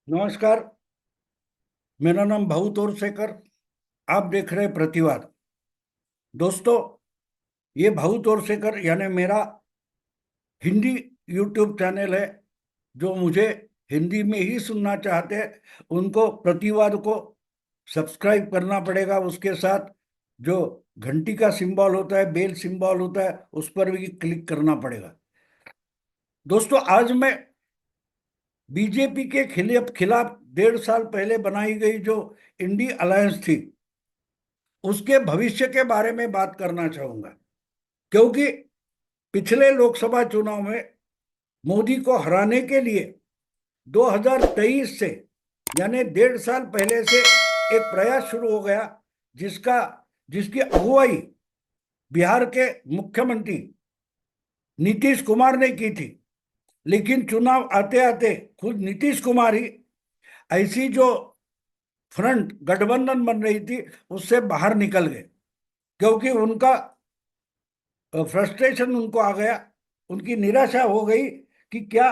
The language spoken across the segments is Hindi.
नमस्कार। मेरा नाम भाऊ तोरसेकर। आप देख रहे हैं प्रतिवाद। दोस्तों, ये भाऊ तोरसेकर यानी मेरा हिंदी यूट्यूब चैनल है। जो मुझे हिंदी में ही सुनना चाहते हैं उनको प्रतिवाद को सब्सक्राइब करना पड़ेगा। उसके साथ जो घंटी का सिंबल होता है, बेल सिंबल होता है, उस पर भी क्लिक करना पड़ेगा। दोस्तों, आज मैं बीजेपी के खिलाफ खिलाफ 1.5 साल पहले बनाई गई जो इंडी अलायंस थी, उसके भविष्य के बारे में बात करना चाहूंगा। क्योंकि पिछले लोकसभा चुनाव में मोदी को हराने के लिए 2023 से यानी 1.5 साल पहले से एक प्रयास शुरू हो गया, जिसका जिसकी अगुवाई बिहार के मुख्यमंत्री नीतीश कुमार ने की थी। लेकिन चुनाव आते आते खुद नीतीश कुमार ही ऐसी जो फ्रंट गठबंधन बन रही थी उससे बाहर निकल गए। क्योंकि उनका फ्रस्ट्रेशन उनको आ गया, उनकी निराशा हो गई कि क्या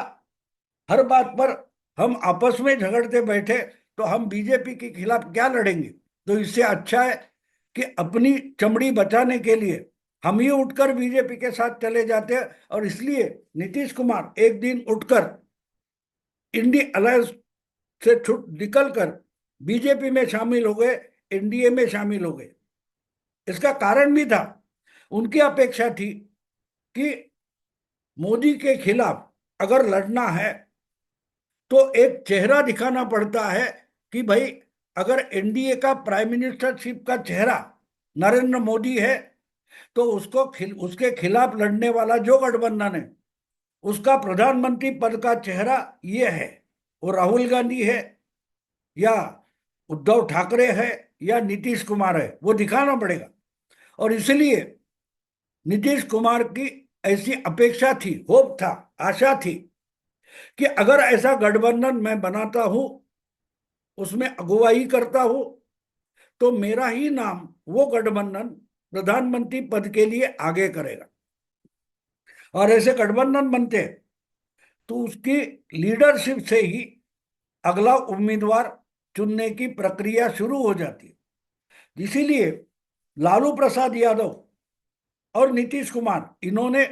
हर बात पर हम आपस में झगड़ते बैठे तो हम बीजेपी के खिलाफ क्या लड़ेंगे। तो इससे अच्छा है कि अपनी चमड़ी बचाने के लिए हम ही उठकर बीजेपी के साथ चले जाते हैं। और इसलिए नीतीश कुमार एक दिन उठकर इंडी अलायंस से छुट निकलकर बीजेपी में शामिल हो गए, एनडीए में शामिल हो गए। इसका कारण भी था, उनकी अपेक्षा थी कि मोदी के खिलाफ अगर लड़ना है तो एक चेहरा दिखाना पड़ता है कि भाई, अगर एनडीए का प्राइम मिनिस्टरशिप का चेहरा नरेंद्र मोदी है तो उसके खिलाफ लड़ने वाला जो गठबंधन है उसका प्रधानमंत्री पद का चेहरा ये है। वो राहुल गांधी है या उद्धव ठाकरे है या नीतीश कुमार है, वो दिखाना पड़ेगा। और इसलिए नीतीश कुमार की ऐसी अपेक्षा थी, होप था, आशा थी कि अगर ऐसा गठबंधन मैं बनाता हूं, उसमें अगुवाई करता हूं, तो मेरा ही नाम वो गठबंधन प्रधानमंत्री पद के लिए आगे करेगा। और ऐसे गठबंधन बनते हैं तो उसकी लीडरशिप से ही अगला उम्मीदवार चुनने की प्रक्रिया शुरू हो जाती है। इसीलिए लालू प्रसाद यादव और नीतीश कुमार इन्होंने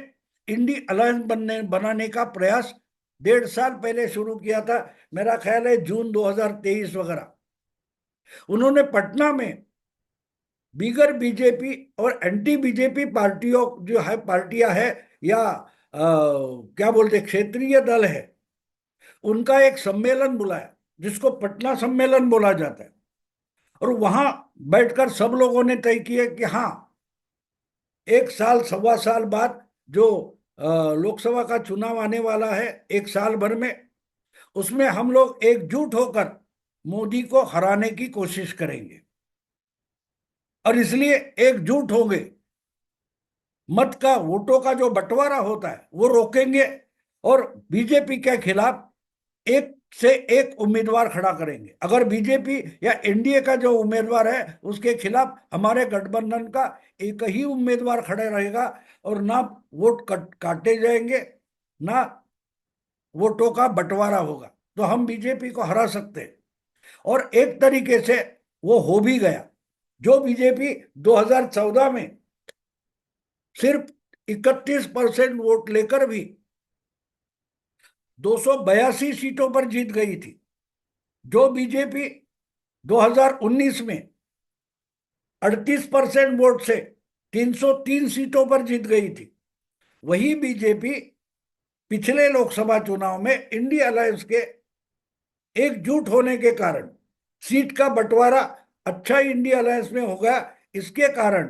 इंडी अलायंस बनाने का प्रयास 1.5 साल पहले शुरू किया था। मेरा ख्याल है जून 2023 वगैरह। उन्होंने पटना में बिगर बीजेपी और एंटी बीजेपी पार्टियों जो है पार्टियां है या क्या बोलते क्षेत्रीय दल है, उनका एक सम्मेलन बुलाया जिसको पटना सम्मेलन बोला जाता है। और वहां बैठकर सब लोगों ने तय किया कि हाँ, 1 साल 1.25 साल बाद जो लोकसभा का चुनाव आने वाला है, 1 साल भर में, उसमें हम लोग एकजुट होकर मोदी को हराने की कोशिश करेंगे। और इसलिए एकजुट होंगे, मत का वोटों का जो बंटवारा होता है वो रोकेंगे और बीजेपी के खिलाफ एक से एक उम्मीदवार खड़ा करेंगे। अगर बीजेपी या एनडीए का जो उम्मीदवार है उसके खिलाफ हमारे गठबंधन का एक ही उम्मीदवार खड़े रहेगा और ना वोट काटे जाएंगे, ना वोटों का बंटवारा होगा, तो हम बीजेपी को हरा सकते हैं। और एक तरीके से वो हो भी गया। जो बीजेपी 2014 में सिर्फ 31% वोट लेकर भी 282 सीटों पर जीत गई थी, जो बीजेपी 2019 में 38% वोट से 303 सीटों पर जीत गई थी, वही बीजेपी पिछले लोकसभा चुनाव में इंडिया अलायंस के एकजुट होने के कारण सीट का बंटवारा अच्छा इंडिया अलायंस में हो गया। इसके कारण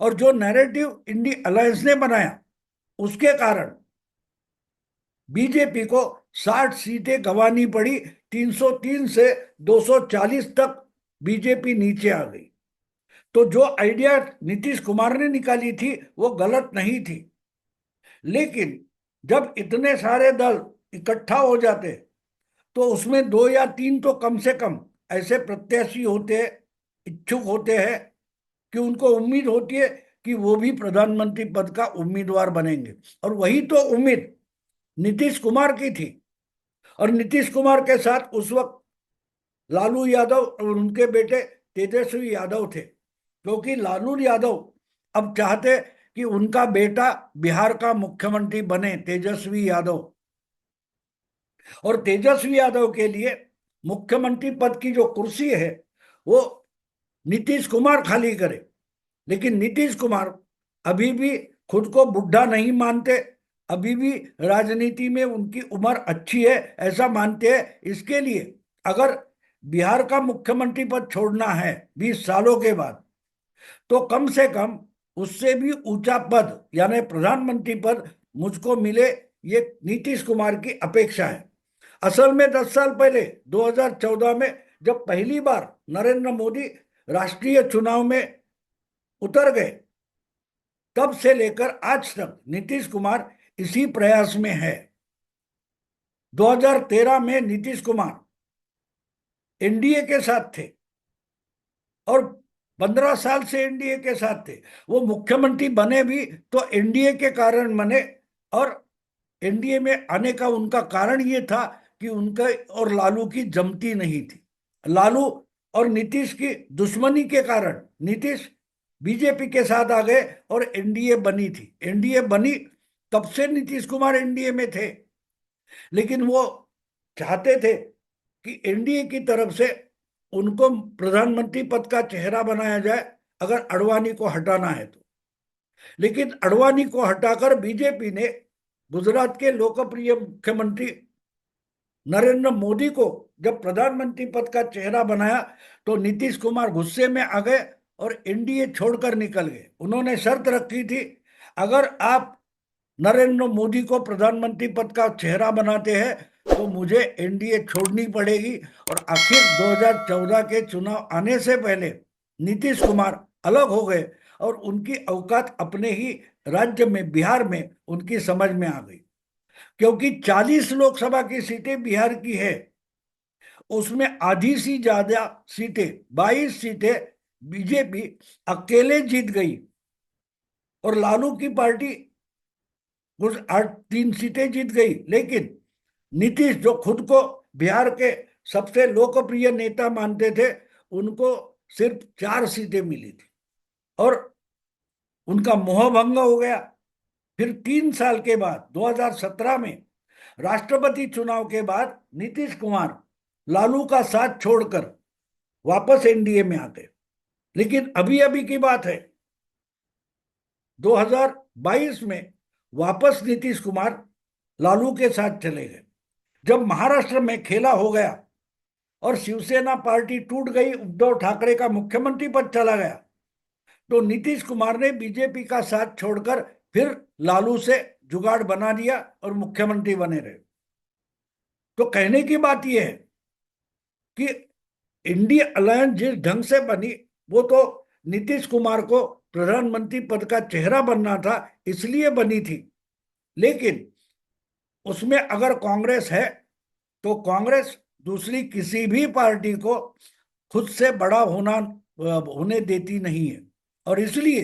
और जो नैरेटिव इंडिया अलायंस ने बनाया उसके कारण बीजेपी को 60 सीटें गंवानी पड़ी। 303 से 240 तक बीजेपी नीचे आ गई। तो जो आइडिया नीतीश कुमार ने निकाली थी वो गलत नहीं थी। लेकिन जब इतने सारे दल इकट्ठा हो जाते तो उसमें 2 या 3 तो कम से कम ऐसे प्रत्याशी होते हैं, इच्छुक होते हैं कि उनको उम्मीद होती है कि वो भी प्रधानमंत्री पद का उम्मीदवार बनेंगे। और वही तो उम्मीद नीतीश कुमार की थी। और नीतीश कुमार के साथ उस वक्त लालू यादव और उनके बेटे तेजस्वी यादव थे, क्योंकि लालू यादव अब चाहते कि उनका बेटा बिहार का मुख्यमंत्री बने, तेजस्वी यादव। और तेजस्वी यादव के लिए मुख्यमंत्री पद की जो कुर्सी है वो नीतीश कुमार खाली करे। लेकिन नीतीश कुमार अभी भी खुद को बुढ़ा नहीं मानते, अभी भी राजनीति में उनकी उम्र अच्छी है ऐसा मानते हैं। इसके लिए अगर बिहार का मुख्यमंत्री पद छोड़ना है 20 सालों के बाद, तो कम से कम उससे भी ऊंचा पद यानी प्रधानमंत्री पद मुझको मिले, ये नीतीश कुमार की अपेक्षा है। असल में 10 साल पहले 2014 में जब पहली बार नरेंद्र मोदी राष्ट्रीय चुनाव में उतर गए, तब से लेकर आज तक नीतीश कुमार इसी प्रयास में है। 2013 में नीतीश कुमार एनडीए के साथ थे और 15 साल से एनडीए के साथ थे। वो मुख्यमंत्री बने भी तो एनडीए के कारण बने, और एनडीए में आने का उनका कारण ये था कि उनका और लालू की जमती नहीं थी। लालू और नीतीश की दुश्मनी के कारण नीतीश बीजेपी के साथ आ गए और एनडीए बनी थी। एनडीए बनी तब से नीतीश कुमार एनडीए में थे, लेकिन वो चाहते थे कि एनडीए की तरफ से उनको प्रधानमंत्री पद का चेहरा बनाया जाए अगर अडवाणी को हटाना है तो। लेकिन अडवाणी को हटाकर बीजेपी ने गुजरात के लोकप्रिय मुख्यमंत्री नरेंद्र मोदी को जब प्रधानमंत्री पद का चेहरा बनाया, तो नीतीश कुमार गुस्से में आ गए और एनडीए छोड़कर निकल गए। उन्होंने शर्त रखी थी, अगर आप नरेंद्र मोदी को प्रधानमंत्री पद का चेहरा बनाते हैं तो मुझे एनडीए छोड़नी पड़ेगी। और आखिर 2014 के चुनाव आने से पहले नीतीश कुमार अलग हो गए और उनकी औकात अपने ही राज्य में बिहार में उनकी समझ में आ गई। क्योंकि 40 लोकसभा की सीटें बिहार की है, उसमें आधी से ज्यादा सीटें 22 सीटें बीजेपी अकेले जीत गई और लालू की पार्टी कुछ 8 3 सीटें जीत गई। लेकिन नीतीश जो खुद को बिहार के सबसे लोकप्रिय नेता मानते थे, उनको सिर्फ 4 सीटें मिली थी और उनका मोहभंग हो गया। फिर 3 साल के बाद 2017 में राष्ट्रपति चुनाव के बाद नीतीश कुमार लालू का साथ छोड़कर वापस एनडीए में आ गए। लेकिन अभी अभी की बात है, 2022 में वापस नीतीश कुमार लालू के साथ चले गए। जब महाराष्ट्र में खेला हो गया और शिवसेना पार्टी टूट गई, उद्धव ठाकरे का मुख्यमंत्री पद चला गया, तो नीतीश कुमार ने बीजेपी का साथ छोड़कर फिर लालू से जुगाड़ बना दिया और मुख्यमंत्री बने रहे। तो कहने की बात यह है कि इंडिया अलायंस जिस ढंग से बनी, वो तो नीतीश कुमार को प्रधानमंत्री पद का चेहरा बनना था इसलिए बनी थी। लेकिन उसमें अगर कांग्रेस है तो कांग्रेस दूसरी किसी भी पार्टी को खुद से बड़ा होने देती नहीं है। और इसलिए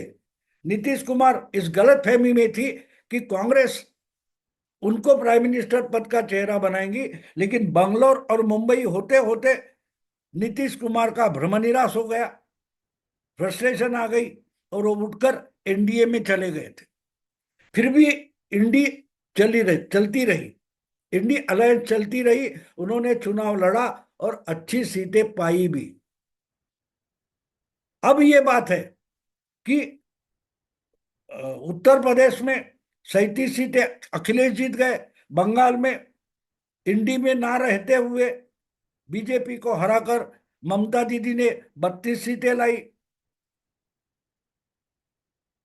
नीतीश कुमार इस गलतफहमी में थी कि कांग्रेस उनको प्राइम मिनिस्टर पद का चेहरा बनाएंगी, लेकिन बंगलोर और मुंबई होते होते नीतीश कुमार का भ्रमनिरास हो गया, फ्रस्ट्रेशन आ गई और वो उठकर एनडीए में चले गए थे। फिर भी इंडी चलती रही, इंडी अलायंस चलती रही, उन्होंने चुनाव लड़ा और अच्छी सीटें पाई भी। अब ये बात है कि उत्तर प्रदेश में 37 सीटें अखिलेश जीत गए, बंगाल में इंडी में ना रहते हुए बीजेपी को हराकर ममता दीदी ने 32 सीटें लाई।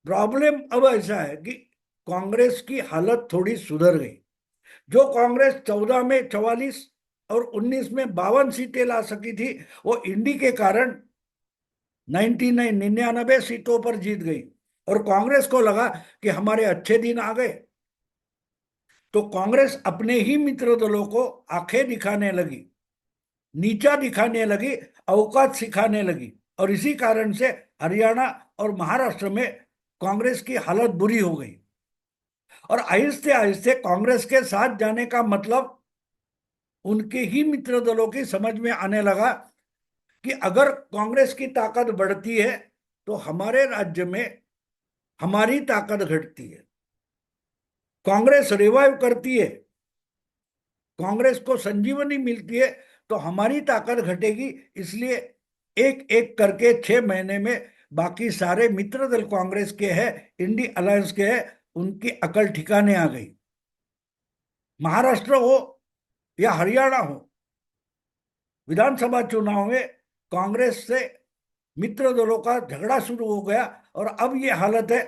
प्रॉब्लम अब ऐसा है कि कांग्रेस की हालत थोड़ी सुधर गई। जो कांग्रेस 14 में 44 और 19 में 52 सीटें ला सकी थी, वो इंडी के कारण 99 सीटों पर जीत गई। और कांग्रेस को लगा कि हमारे अच्छे दिन आ गए, तो कांग्रेस अपने ही मित्र दलों को आंखें दिखाने लगी, नीचा दिखाने लगी, औकात सिखाने लगी। और इसी कारण से हरियाणा और महाराष्ट्र में कांग्रेस की हालत बुरी हो गई। और आहिस्ते आहिस्ते कांग्रेस के साथ जाने का मतलब उनके ही मित्र दलों की समझ में आने लगा कि अगर कांग्रेस की ताकत बढ़ती है तो हमारे राज्य में हमारी ताकत घटती है। कांग्रेस रिवाइव करती है, कांग्रेस को संजीवनी मिलती है, तो हमारी ताकत घटेगी। इसलिए एक एक करके 6 महीने में बाकी सारे मित्र दल कांग्रेस के हैं, इंडी अलायंस के हैं, उनकी अकल ठिकाने आ गई। महाराष्ट्र हो या हरियाणा हो, विधानसभा चुनाव में कांग्रेस से मित्र दलों का झगड़ा शुरू हो गया। और अब ये हालत है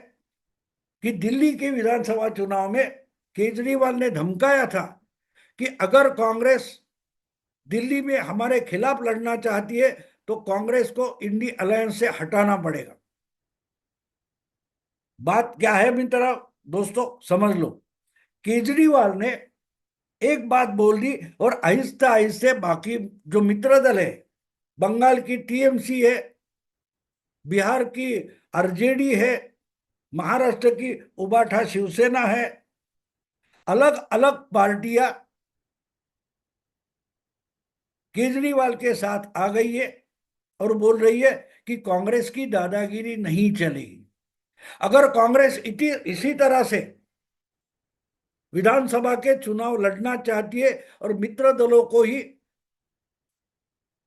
कि दिल्ली के विधानसभा चुनाव में केजरीवाल ने धमकाया था कि अगर कांग्रेस दिल्ली में हमारे खिलाफ लड़ना चाहती है तो कांग्रेस को इंडी अलायंस से हटाना पड़ेगा। बात क्या है मित्रों, दोस्तों समझ लो। केजरीवाल ने एक बात बोल दी और आहिस्ते आहिस्ते बाकी जो मित्र दल है, बंगाल की टीएमसी है, बिहार की आरजेडी है, महाराष्ट्र की उबाठा शिवसेना है, अलग अलग पार्टियां केजरीवाल के साथ आ गई है और बोल रही है कि कांग्रेस की दादागिरी नहीं चलेगी। अगर कांग्रेस इसी तरह से विधानसभा के चुनाव लड़ना चाहती है और मित्र दलों को ही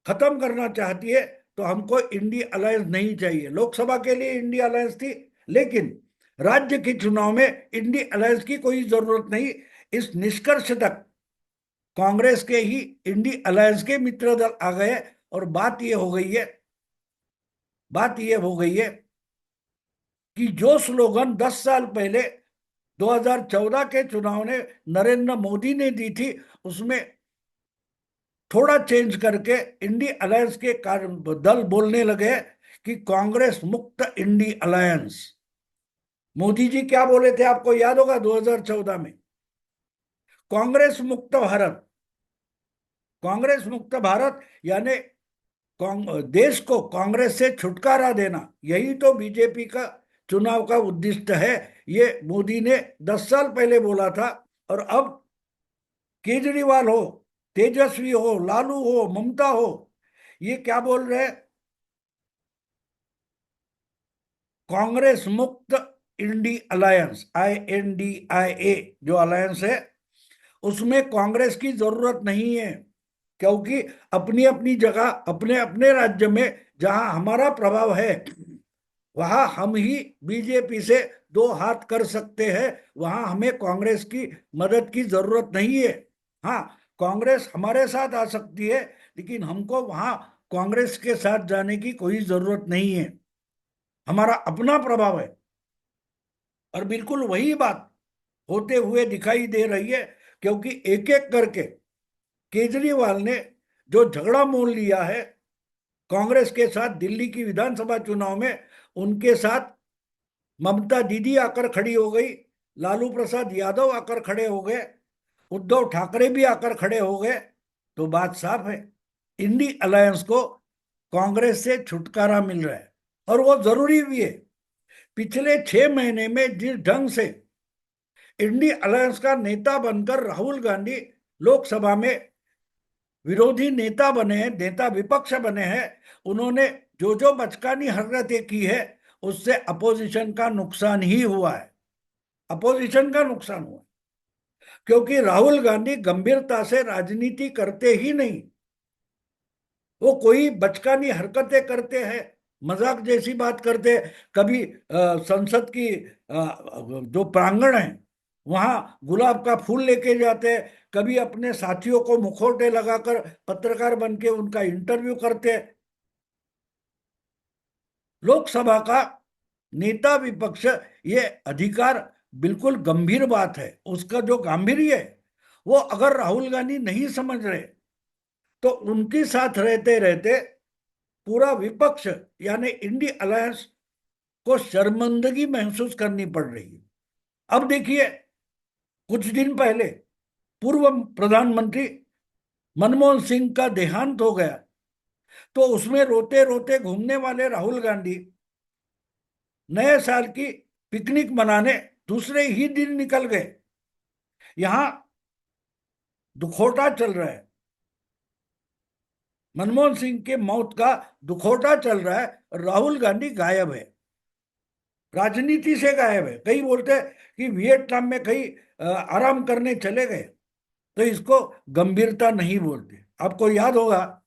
खत्म करना चाहती है तो हमको इंडी अलायंस नहीं चाहिए। लोकसभा के लिए इंडी अलायंस थी, लेकिन राज्य के चुनाव में इंडी अलायंस की कोई जरूरत नहीं। इस निष्कर्ष तक कांग्रेस के ही इंडी अलायंस के मित्र दल आ गए। और बात यह हो गई है कि जो स्लोगन 10 साल पहले 2014 के चुनाव ने नरेंद्र मोदी ने दी थी, उसमें थोड़ा चेंज करके इंडी अलायंस के दल बोलने लगे कि कांग्रेस मुक्त इंडी अलायंस। मोदी जी क्या बोले थे आपको याद होगा 2014 में? कांग्रेस मुक्त भारत। कांग्रेस मुक्त भारत यानी देश को कांग्रेस से छुटकारा देना, यही तो बीजेपी का चुनाव का उद्देश्य है। ये मोदी ने 10 साल पहले बोला था। और अब केजरीवाल हो, तेजस्वी हो, लालू हो, ममता हो, ये क्या बोल रहे हैं? कांग्रेस मुक्त इंडी अलायंस, INDIA जो अलायंस है उसमें कांग्रेस की जरूरत नहीं है, क्योंकि अपनी अपनी जगह अपने अपने राज्य में जहां हमारा प्रभाव है वहां हम ही बीजेपी से दो हाथ कर सकते हैं। वहां हमें कांग्रेस की मदद की जरूरत नहीं है। हाँ, कांग्रेस हमारे साथ आ सकती है, लेकिन हमको वहां कांग्रेस के साथ जाने की कोई जरूरत नहीं है। हमारा अपना प्रभाव है। और बिल्कुल वही बात होते हुए दिखाई दे रही है, क्योंकि एक एक करके केजरीवाल ने जो झगड़ा मोल लिया है कांग्रेस के साथ दिल्ली की विधानसभा चुनाव में, उनके साथ ममता दीदी आकर खड़ी हो गई, लालू प्रसाद यादव आकर खड़े हो गए, उद्धव ठाकरे भी आकर खड़े हो गए। तो बात साफ है, इंडी अलायंस को कांग्रेस से छुटकारा मिल रहा है और वो जरूरी भी है। पिछले 6 महीने में जिस ढंग से इंडी अलायंस का नेता बनकर राहुल गांधी लोकसभा में विरोधी नेता बने हैं, नेता विपक्ष बने हैं, उन्होंने जो जो बचकानी हरकतें की है उससे अपोजिशन का नुकसान ही हुआ है। अपोजिशन का नुकसान हुआ, क्योंकि राहुल गांधी गंभीरता से राजनीति करते ही नहीं। वो कोई बचकानी हरकतें करते हैं, मजाक जैसी बात करते हैं। कभी संसद की जो प्रांगण है वहां गुलाब का फूल लेके जाते हैं, कभी अपने साथियों को मुखौटे लगाकर पत्रकार बन के उनका इंटरव्यू करते हैं। लोकसभा का नेता विपक्ष ये अधिकार बिल्कुल गंभीर बात है। उसका जो गांभीर्य है वो अगर राहुल गांधी नहीं समझ रहे तो उनके साथ रहते रहते पूरा विपक्ष यानी इंडी अलायंस को शर्मिंदगी महसूस करनी पड़ रही है। अब देखिए, कुछ दिन पहले पूर्व प्रधानमंत्री मनमोहन सिंह का देहांत हो गया, तो उसमें रोते रोते घूमने वाले राहुल गांधी नए साल की पिकनिक मनाने दूसरे ही दिन निकल गए। यहां दुखौटा चल रहा है। मनमोहन सिंह के मौत का दुखौटा चल रहा है, राहुल गांधी गायब है, राजनीति से गायब है। कई बोलते हैं कि वियतनाम में कहीं आराम करने चले गए, तो इसको गंभीरता नहीं बोलते। आपको याद होगा,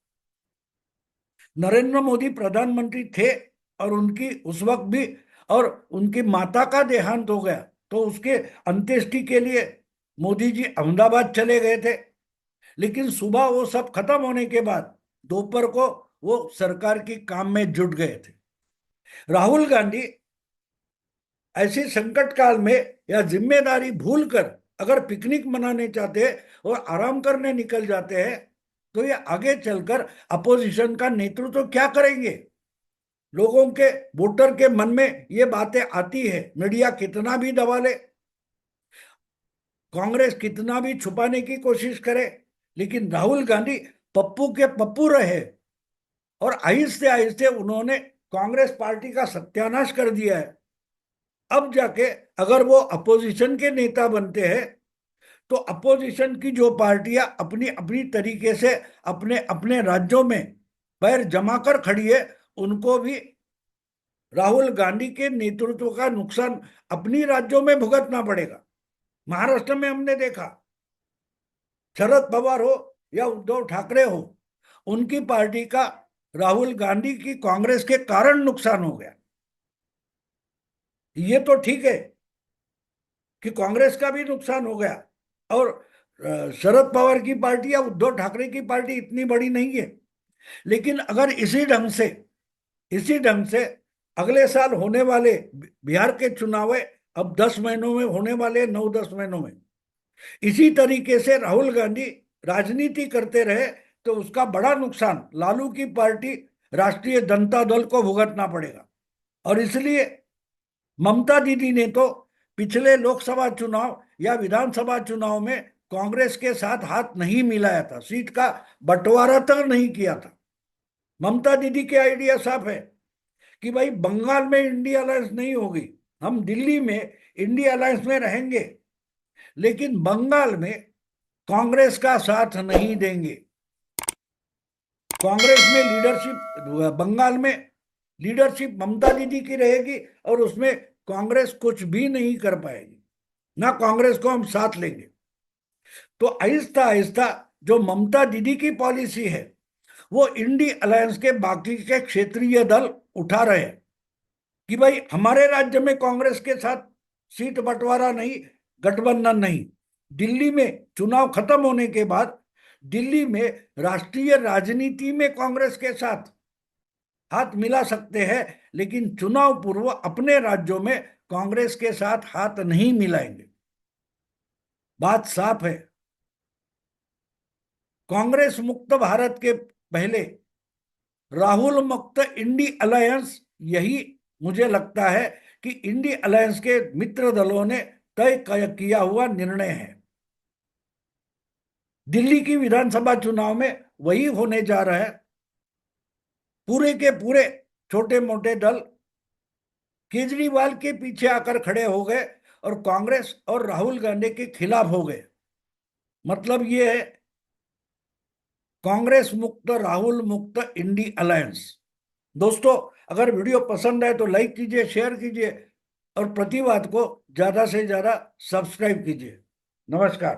नरेंद्र मोदी प्रधानमंत्री थे और उनकी उस वक्त भी, और उनकी माता का देहांत हो गया, तो उसके अंत्येष्टि के लिए मोदी जी अहमदाबाद चले गए थे। लेकिन सुबह वो सब खत्म होने के बाद दोपहर को वो सरकार की काम में जुट गए थे। राहुल गांधी ऐसे संकट काल में या जिम्मेदारी भूलकर अगर पिकनिक मनाने चाहते हैं और आराम करने निकल जाते हैं, तो ये आगे चलकर अपोजिशन का नेतृत्व क्या करेंगे? लोगों के, वोटर के मन में ये बातें आती है, मीडिया कितना भी दबा ले, कांग्रेस कितना भी छुपाने की कोशिश करे, लेकिन राहुल गांधी पप्पू के पप्पू रहे और आहिस्ते आहिस्ते उन्होंने कांग्रेस पार्टी का सत्यानाश कर दिया है। अब जाके अगर वो अपोजिशन के नेता बनते हैं, तो अपोजिशन की जो पार्टियां अपनी अपनी तरीके से अपने अपने राज्यों में पैर जमा कर खड़ी है, उनको भी राहुल गांधी के नेतृत्व का नुकसान अपनी राज्यों में भुगतना पड़ेगा। महाराष्ट्र में हमने देखा, शरद पवार हो या उद्धव ठाकरे हो, उनकी पार्टी का राहुल गांधी की कांग्रेस के कारण नुकसान हो गया। ये तो ठीक है कि कांग्रेस का भी नुकसान हो गया, और शरद पवार की पार्टी या उद्धव ठाकरे की पार्टी इतनी बड़ी नहीं है। लेकिन अगर इसी ढंग से अगले साल होने वाले बिहार के चुनाव है, अब 10 महीनों में होने वाले, 9-10 महीनों में, इसी तरीके से राहुल गांधी राजनीति करते रहे, तो उसका बड़ा नुकसान लालू की पार्टी राष्ट्रीय जनता दल को भुगतना पड़ेगा। और इसलिए ममता दीदी ने तो पिछले लोकसभा चुनाव या विधानसभा चुनाव में कांग्रेस के साथ हाथ नहीं मिलाया था, सीट का बंटवारा तक नहीं किया था। ममता दीदी के आइडिया साफ है कि भाई बंगाल में इंडिया अलायंस नहीं होगी, हम दिल्ली में इंडिया अलायंस में रहेंगे, लेकिन बंगाल में कांग्रेस का साथ नहीं देंगे। कांग्रेस में लीडरशिप, बंगाल में लीडरशिप ममता दीदी की रहेगी, और उसमें कांग्रेस कुछ भी नहीं कर पाएगी, ना कांग्रेस को हम साथ लेंगे। तो आहिस्ता आहिस्ता जो ममता दीदी की पॉलिसी है, वो इंडी अलायंस के बाकी के क्षेत्रीय दल उठा रहे हैं कि भाई हमारे राज्य में कांग्रेस के साथ सीट बंटवारा नहीं, गठबंधन नहीं। दिल्ली में चुनाव खत्म होने के बाद दिल्ली में राष्ट्रीय राजनीति में कांग्रेस के साथ हाथ मिला सकते हैं, लेकिन चुनाव पूर्व अपने राज्यों में कांग्रेस के साथ हाथ नहीं मिलाएंगे। बात साफ है। कांग्रेस मुक्त भारत के पहले राहुल मुक्त इंडी अलायंस, यही मुझे लगता है कि इंडी अलायंस के मित्र दलों ने तय किया हुआ निर्णय है। दिल्ली की विधानसभा चुनाव में वही होने जा रहा है। पूरे के पूरे छोटे मोटे दल केजरीवाल के पीछे आकर खड़े हो गए और कांग्रेस और राहुल गांधी के खिलाफ हो गए। मतलब ये है, कांग्रेस मुक्त राहुल मुक्त इंडी अलायंस। दोस्तों, अगर वीडियो पसंद आए तो लाइक कीजिए, शेयर कीजिए, और प्रतिवाद को ज्यादा से ज्यादा सब्सक्राइब कीजिए। नमस्कार।